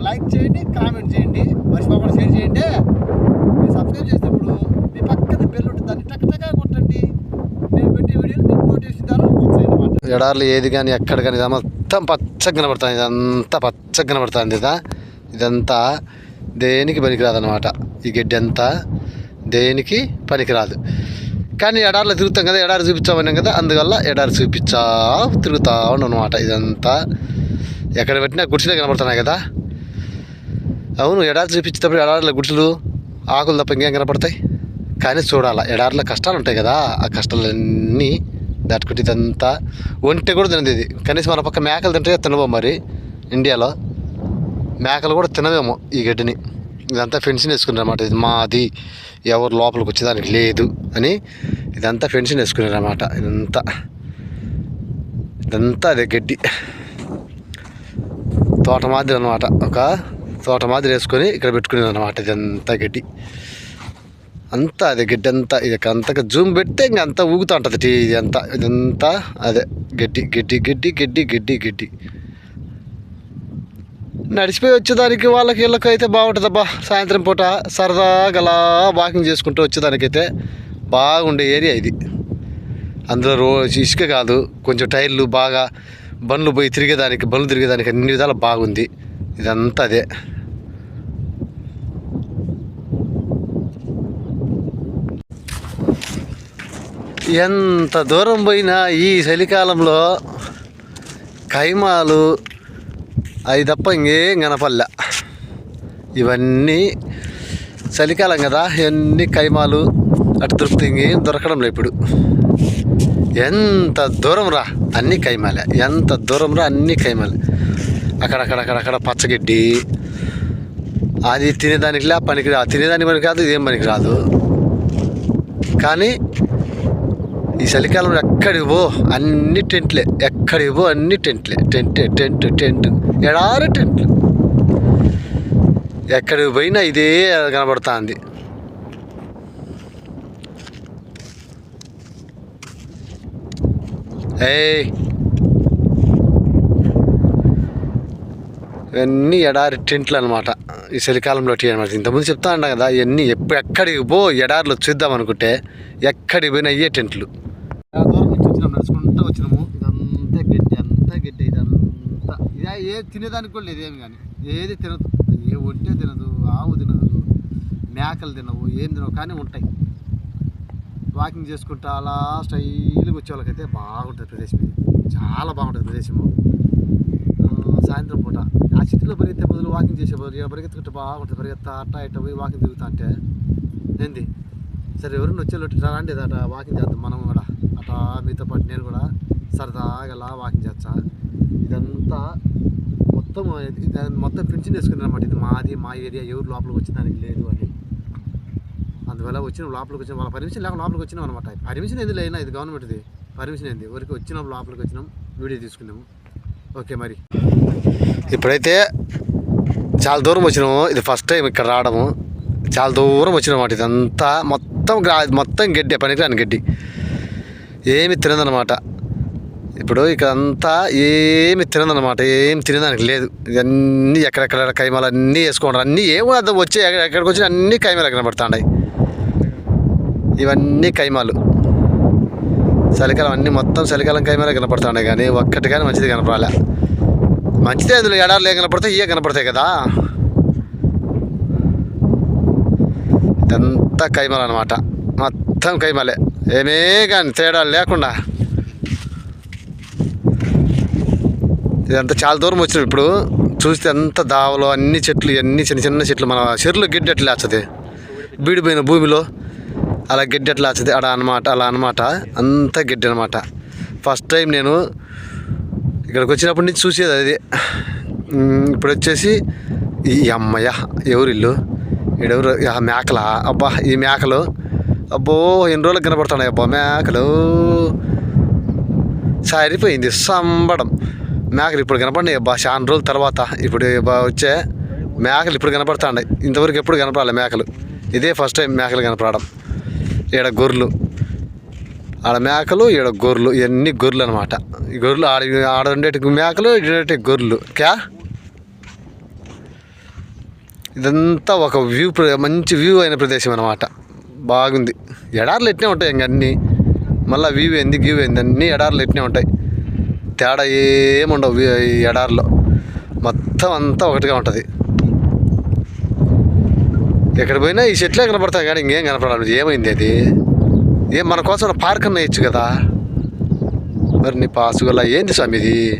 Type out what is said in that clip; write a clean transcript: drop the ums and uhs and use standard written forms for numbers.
Like చేయండి, comment చేయండి, మర్చిపోకుండా షేర్ చేయండి. మీరు సబ్స్క్రైబ్ చేసినప్పుడు మీ పక్కన బెల్ ఉంటుంది, దాన్ని టక్కగా కొట్టండి. మేము పెట్టే వీడియోలు మీకు నోటిఫికేషన్ ద్వారా వస్తాయి అన్నమాట. ఎడార్లు ఏది కానీ ఎక్కడ కానీ మొత్తం పచ్చగా కనబడుతుంది. ఇదంతా పచ్చగా కనబడుతుంది. ఇదంతా దేనికి పనికిరాదనమాట. ఈ గడ్డి అంతా దేనికి పనికిరాదు. కానీ ఎడారిలో తిరుగుతాం కదా, ఎడారి చూపించామన్నాం కదా, అందువల్ల ఎడారి తిరుగుతూ ఉన్నాం అనమాట. ఇదంతా ఎక్కడ పెట్టినా గుడిసెలే కనబడుతున్నాయి కదా. అవును, ఎడారి చూపించేటప్పుడు ఎడారిలో గుడిసెలు ఆకులు తప్ప ఇంకేం కనపడతాయి. కానీ చూడాలా, ఎడారిలో కష్టాలు ఉంటాయి కదా, ఆ కష్టాలన్నీ దాటుకుంటే ఇదంతా ఒంటె కూడా తినదు ఇది. కనీసం మన పక్క మేకలు తింటే తినవో మరి. ఇండియాలో మేకలు కూడా తినవేమో ఈ గడ్డిని. ఇదంతా ఫెన్సింగ్ వేసుకున్నారన్నమాట. ఇది మాది, ఎవరు లోపలికి వచ్చేదానికి లేదు అని ఇదంతా ఫెన్సింగ్ వేసుకున్నారన్నమాట. ఇదంతా అదే గడ్డి తోట మాదిరి అనమాట. ఒక తోట మాదిరి వేసుకొని ఇక్కడ పెట్టుకునేది అనమాట. ఇదంతా గడ్డి అంతా అదే గడ్డి అంతా. ఇది అంతగా జూమ్ పెడితే ఇంక అంతా ఊగుతూ ఉంటుంది. ఇదంతా అదే గడ్డి గడ్డి గడ్డి గడ్డి గడ్డి గడ్డి. నడిచిపోయి వచ్చేదానికి వాళ్ళకి వీళ్ళకి అయితే బాగుంటుందబ్బా. సాయంత్రం పూట సరదాగా అలా వాకింగ్ చేసుకుంటూ వచ్చేదానికైతే బాగుండే ఏరియా ఇది. అందులో రోజు ఇసుక కాదు, కొంచెం టైర్లు బాగా బండ్లు పోయి తిరిగేదానికి అన్ని విధాలు బాగుంది. ఇదంతా అదే. ఎంత దూరం పోయినా ఈ చలికాలంలో కైమాలు అవి తప్ప ఇంకేం కనపల్లె. ఇవన్నీ చలికాలం కదా, ఇవన్నీ కైమాలు అటు దొరుకుతాయి. ఇంకేం దొరకడం లేదు ఇప్పుడు. ఎంత దూరం రా అన్నీ కైమాలే, ఎంత దూరం రా అన్నీ కైమాలే. అక్కడక్కడ పచ్చగడ్డి. అది తినేదానికి పనికి రాదు, తినేదానికి పనికి రాదు, ఇదేం పనికి రాదు. కానీ ఈ చలికాలంలో ఎక్కడికి పో అన్ని టెంట్లే, ఎక్కడికి పో అన్ని టెంట్లే. టెంట్ ఎడారి టెంట్లు. ఎక్కడికి పోయినా ఇదే కనబడుతుంది. ఇవన్నీ ఎడారి టెంట్లు అనమాట. ఈ చలికాలంలో టీ అనమాట. ఇంతకుముందు చెప్తా ఉంటాం కదా, ఇవన్నీ ఎక్కడికి పో ఎడారిలో చూద్దాం అనుకుంటే ఎక్కడికి పోయినా అయ్యే టెంట్లు. దూరం నుంచి వచ్చినాం, నడుచుకుంటూ వచ్చినాము. అంతా గడ్డి ఇదంతా. ఏది తినేదానికి కూడా లేదు ఏమి. కానీ ఏది తినదు, ఏ ఒంటే తినదు, ఆవు తినదు, మేకలు తినవు, ఏం తినవు. కానీ ఉంటాయి. వాకింగ్ చేసుకుంటా అలా స్టైల్గా వచ్చే వాళ్ళకైతే బాగుంటుంది ప్రదేశం. ఇది చాలా బాగుంటుంది ప్రదేశము. సాయంత్రం పూట ఆ సిటీలో పరిగెత్తే బదులు వాకింగ్ చేసే బదులు ఇలా పరిగెత్తుకుంటే బాగుంటుంది. పరిగెత్తా అట్టా ఇట్ట పోయి వాకింగ్ తిరుగుతా అంటే ఏంది. సరే, ఎవరైనా వచ్చేలోటి రాండి అట వాకింగ్ చేద్దాం మనం కూడా. అట్టా మీతో పాటు నేను కూడా సరదాగా అలా వాకింగ్ చేస్తా. ఇదంతా మొత్తం ఫెన్సింగ్ వేసుకున్నాను అనమాట. ఇది మాది, మా ఏరియా, ఎవరు లోపలికి వచ్చేదానికి లేదు అని. అందువల్ల వచ్చిన లోపలికి వచ్చిన వాళ్ళ పర్మిషన్ లేకుండా లోపలికి వచ్చినాం అనమాట. పర్మిషన్ ఏంది లేనా, ఇది గవర్నమెంట్ది పర్మిషన్ ఏంది. ఊరికి వచ్చినాం, లోపలికి వచ్చినాం, వీడియో తీసుకున్నాము. ఓకే, మరి ఇప్పుడైతే చాలా దూరం వచ్చినాము. ఇది ఫస్ట్ టైం ఇక్కడ రావడము. చాలా దూరం వచ్చినమాట. ఇదంతా మొత్తం గడ్డి, పనికిరాని గడ్డి, ఏమి తినదనమాట. ఇప్పుడు ఇక్కడ అంతా ఏమి తినదనమాట, ఏమి తినడానికి లేదు. ఇవన్నీ ఎక్కడెక్కడ కైమాలు అన్నీ వేసుకోండి. అన్నీ ఏమో అర్థం వచ్చి ఎక్కడికి వచ్చినా అన్నీ కైమాలు కనబడుతున్నాయి. ఇవన్నీ కైమాలు. చలికాలం అన్నీ మొత్తం చలికాలం కైమాలే కనపడుతున్నాయి. కానీ ఒక్కటి కానీ మంచిది కనపడాలి. మంచిదే, అందులో ఎడారులు ఏం కనపడతాయి, ఇవే కనపడతాయి కదా. ఇదంతా కైమాలు అనమాట. మొత్తం కైమాలే, ఏమే కానీ తేడా లేకుండా. ఇదంతా చాలా దూరం వచ్చినాం. ఇప్పుడు చూస్తే అంత దావలో అన్ని చెట్లు, అన్ని చిన్న చిన్న చెట్లు. మన చెరువులో గడ్డి ఎట్లా లేస్తుంది, బీడిపోయిన భూమిలో అలా గడ్డి ఎట్లా లేస్తుంది అలా అనమాట. అంతా గడ్డి అనమాట. ఫస్ట్ టైం నేను ఇక్కడికి వచ్చినప్పటి నుంచి చూసేది అది. ఇప్పుడు వచ్చేసి ఈ అమ్మయ్య ఎవరు ఇల్లు, ఈడెవరు మేకలా. అబ్బా, ఈ మేకలు అబ్బో ఎన్ని రోజులకు కనపడుతున్నాయి అబ్బా మేకలు. సరిపోయింది సంబడం. మేకలు ఇప్పుడు కనపడినాయి అబ్బా చాలా రోజుల తర్వాత. ఇప్పుడు వచ్చే మేకలు ఇప్పుడు కనపడుతున్నాయి. ఇంతవరకు ఎప్పుడు కనపడాలి మేకలు. ఇదే ఫస్ట్ టైం మేకలు కనపడడం. ఈడ గొర్రెలు, ఆడ మేకలు, ఈడ గొర్రెలు. ఇవన్నీ గొర్రెలు అనమాట. ఈ గొర్రెలు ఆడ ఉండేటి మేకలు, ఈడేటి గొర్రెలు. ఇదంతా ఒక వ్యూ, మంచి వ్యూ అయిన ప్రదేశం అన్నమాట. బాగుంది. ఎడార్లు ఎట్నే ఉంటాయి ఇంక అన్నీ. మళ్ళీ వ్యూ ఏంది గ్యూ ఏంది అన్నీ ఎడార్లు ఎట్నే ఉంటాయి. తేడా ఏముండవు ఈ ఎడారిలో. మొత్తం అంతా ఒకటిగా ఉంటుంది. ఎక్కడ పోయినా ఈ చెట్లే కనపడతాయి కానీ ఇంకేం కనపడాలి. ఏమైంది అది? ఏం మన కోసం పార్క్ అన్న ఇచ్చు కదా. మరి నీ పాసుగల ఏంది స్వామి ఇది?